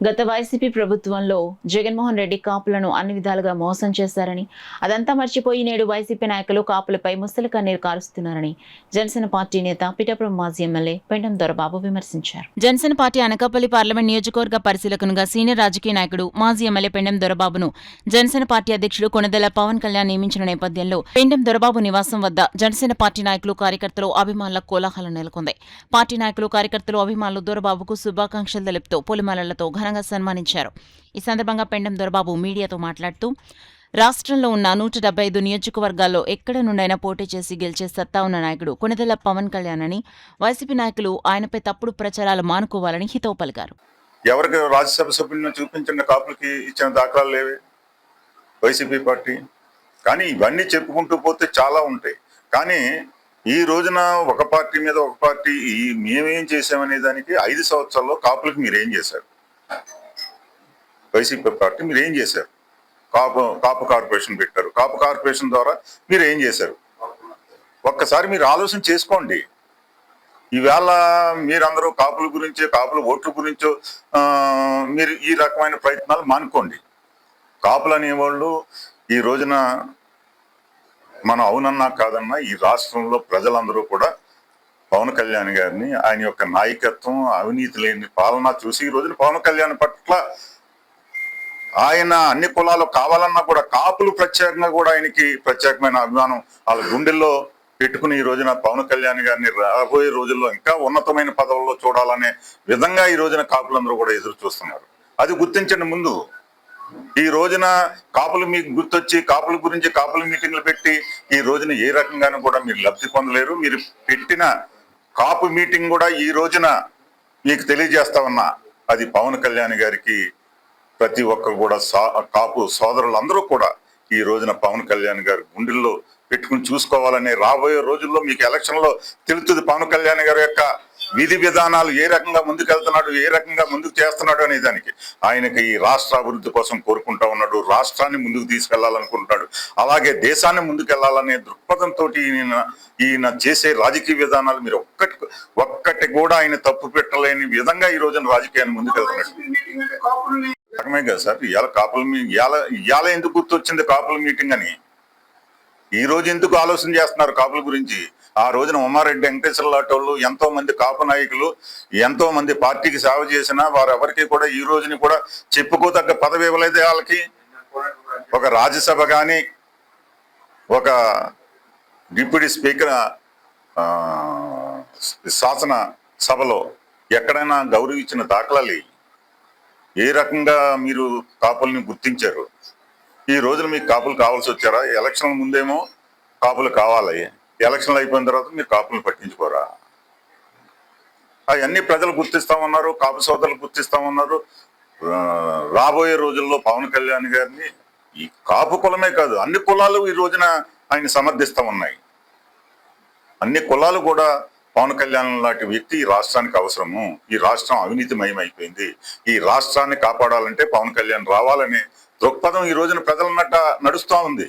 గత వైసీపీ ప్రభుత్వంలో జగన్మోహన్ రెడ్డి కాపులను అన్ని విధాలుగా మోసం చేశారని, అదంతా మర్చిపోయి నేడు వైసీపీ నాయకులు కాపులపై ముసలి కన్నీరు కారుస్తున్నారని జనసేన పార్టీ నేత పిఠాపురం మాజీ ఎమ్మెల్యే పెండం దొరబాబు విమర్శించారు. జనసేన పార్టీ అనకాపల్లి పార్లమెంట్ నియోజకవర్గ పరిశీలకునిగా సీనియర్ రాజకీయ నాయకుడు మాజీ ఎమ్మెల్యే పెండం దొరబాబును జనసేన పార్టీ అధ్యక్షుడు కొణిదెల పవన్ కళ్యాణ్ నియమించిన నేపథ్యంలో పెండం దొరబాబు నివాసం వద్ద జనసేన పార్టీ నాయకులు, కార్యకర్తలు, అభిమానుల కోలాహలం నెలకొంది. పార్టీ నాయకులు, కార్యకర్తలు, అభిమానులు దొరబాబుకు శుభాకాంక్షలు తెలుపుతూ పూలమాలలతో ఘనంగా సన్మానించారు. ఈ సందర్భంగా పెండం దొరబాబు మీడియాతో మాట్లాడుతూ, రాష్ట్రంలో ఉన్న 175 నియోజకవర్గాల్లో ఎక్కడ నుండైనా పోటీ చేసి గెలిచే సత్తా ఉన్న నాయకుడు కొణిదెల పవన్ కళ్యాణ్ అని, వైసీపీ నాయకులు ఆయనపై తప్పుడు ప్రచారాలు మానుకోవాలని హితవు పలికారు. ఎవరికి రాజ్యసభ సభ్యులను చూపించిన కాపులకి ఇచ్చిన దాఖలాలు లేవే వైసీపీ పార్టీ. కానీ ఇవన్నీ చెప్పుకుంటూ పోతే చాలా ఉంటాయి. కానీ ఈ రోజున ఒక పార్టీ మీద ఒక పార్టీ మేమేం చేసామనే దానికి 5 సంవత్సరాల్లో కాపులకి మీరేం చేశారు? వైసీపీ పార్టీ మీరు ఏం చేశారు? కాపు కార్పొరేషన్ పెట్టారు. కాపు కార్పొరేషన్ ద్వారా మీరు ఏం చేశారు? ఒక్కసారి మీరు ఆలోచన చేసుకోండి. ఈవేళ మీరందరూ కాపుల గురించో, కాపుల ఓట్ల గురించో మీరు ఈ రకమైన ప్రయత్నాలు మానుకోండి. కాపులు అనేవాళ్ళు ఈ రోజున మనం అవునన్నా కాదన్నా ఈ రాష్ట్రంలో ప్రజలందరూ కూడా పవన్ కళ్యాణ్ గారిని, ఆయన యొక్క నాయకత్వం, అవినీతి లేని పాలన చూసి ఈ రోజున పవన్ కళ్యాణ్ పట్ల ఆయన అన్ని కులాలు కావాలన్నా కూడా కాపులు ప్రత్యేకంగా కూడా ఆయనకి ప్రత్యేకమైన అభిమానం వాళ్ళ గుండెల్లో పెట్టుకుని ఈ రోజున పవన్ కళ్యాణ్ గారిని రాబోయే రోజుల్లో ఇంకా ఉన్నతమైన పదవుల్లో చూడాలనే విధంగా ఈ రోజున కాపులందరూ కూడా ఎదురు చూస్తున్నారు. అది గుర్తించండి. ముందు ఈ రోజున కాపులు మీకు గుర్తొచ్చి కాపుల గురించి కాపుల మీటింగ్లు పెట్టి ఈ రోజున ఏ రకంగానూ కూడా మీరు లబ్ధి పొందలేరు. మీరు పెట్టిన కాపు మీటింగ్ కూడా ఈ రోజున మీకు తెలియజేస్తా ఉన్నా, అది పవన్ కళ్యాణ్ గారికి ప్రతి ఒక్కరు కూడా కాపు సోదరులందరూ కూడా ఈ రోజున పవన్ కళ్యాణ్ గారి గుండెల్లో పెట్టుకుని చూసుకోవాలనే రాబోయే రోజుల్లో మీకు ఎలక్షన్లో తెలుస్తుంది పవన్ కళ్యాణ్ గారి యొక్క విధి విధానాలు ఏ రకంగా ముందుకెళ్తున్నాడు, ఏ రకంగా ముందుకు చేస్తున్నాడు అనే దానికి. ఆయనకి ఈ రాష్ట్ర అభివృద్ధి కోసం కోరుకుంటా ఉన్నాడు, రాష్ట్రాన్ని ముందుకు తీసుకెళ్లాలనుకుంటాడు, అలాగే దేశాన్ని ముందుకెళ్లాలనే దృక్పథంతో ఈయన చేసే రాజకీయ విధానాలు మీరు ఒక్కటి కూడా ఆయన తప్పు పెట్టలేని విధంగా ఈ రోజున రాజకీయాన్ని ముందుకెళ్తున్నాడు. రకమే కదా సార్. ఇవాళ కాపుల ఇవాళ ఎందుకు గుర్తొచ్చింది కాపుల మీటింగ్ అని? ఈ రోజు ఎందుకు ఆలోచన చేస్తున్నారు కాపుల గురించి? ఆ రోజున ఉమారెడ్డి వెంకటేశ్వర లాంటి ఎంతో మంది కాపు నాయకులు, ఎంతో మంది పార్టీకి సేవ చేసినా వారెవరికి కూడా ఈ రోజుని కూడా చెప్పుకోదగ్గ పదవి ఇవ్వలేదు. వాళ్ళకి ఒక రాజ్యసభ కానీ, ఒక డిప్యూటీ స్పీకర్ శాసన సభలో ఎక్కడైనా గౌరవించిన దాఖలాలు ఏ రకంగా మీరు కాపుల్ని గుర్తించారు? ఈ రోజున మీకు కాపులు కావాల్సి వచ్చారా? ఎలక్షన్ ముందేమో కాపులు కావాలి, ఎలక్షన్లు అయిపోయిన తర్వాత మీరు కాపులను పట్టించుకోరా? అవన్నీ ప్రజలు గుర్తిస్తామన్నారు, కాపు సోదరులు గుర్తిస్తామన్నారు. రాబోయే రోజుల్లో పవన్ కళ్యాణ్ గారిని ఈ కాపు కులమే కాదు అన్ని కులాలు ఈ రోజున ఆయన సమర్థిస్తా ఉన్నాయి. అన్ని కులాలు కూడా పవన్ కళ్యాణ్ లాంటి వ్యక్తి ఈ రాష్ట్రానికి అవసరము. ఈ రాష్ట్రం అవినీతిమయం అయిపోయింది, ఈ రాష్ట్రాన్ని కాపాడాలంటే పవన్ కళ్యాణ్ రావాలనే దృక్పథం ఈ రోజున ప్రజలన్నట్ట నడుస్తూ ఉంది.